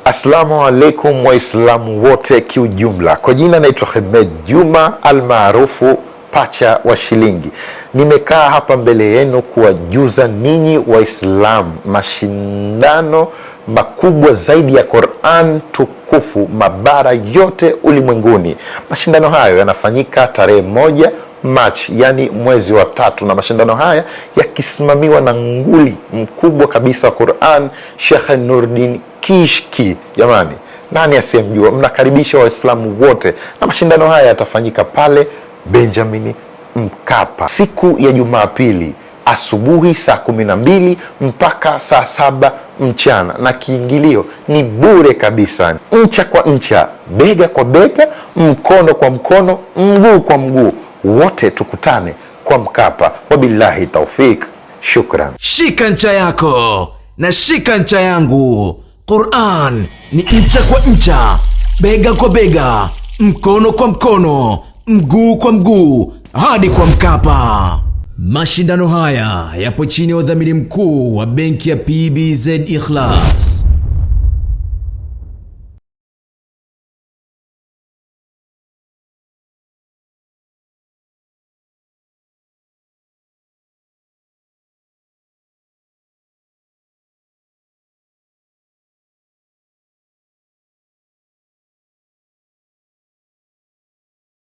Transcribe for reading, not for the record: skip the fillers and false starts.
Assalamu alaikum waislamu wote kiujumla. Kwa jina naitwa Hemed Juma almaarufu Pacha wa Shilingi. Nimekaa hapa mbele yenu kuwajuza ninyi waislamu mashindano makubwa zaidi ya Qur'an tukufu mabara yote ulimwenguni. Mashindano hayo yanafanyika tarehe 1 Machi, yani mwezi wa 3, na mashindano haya yakisimamiwa na nguli mkubwa kabisa wa Qur'an, Sheikh Nurdin Kishki. Jamani, nani asiyemjua? Mnakaribisha waislamu wote, na mashindano haya yatafanyika pale Benjamin Mkapa siku ya Jumapili asubuhi saa 12 mpaka saa 7 mchana, na kiingilio ni bure kabisa. Ncha kwa ncha, bega kwa bega, mkono kwa mkono, mguu kwa mguu, wote tukutane kwa Mkapa. Wabillahi taufik, shukran. Shika ncha yako na shika ncha yangu. Qur'an ni ncha kwa ncha, bega kwa bega, mkono kwa mkono, mguu kwa mguu, hadi kwa Mkapa. Mashindano haya yapo chini ya udhamini mkuu wa benki ya PBZ Ikhlas.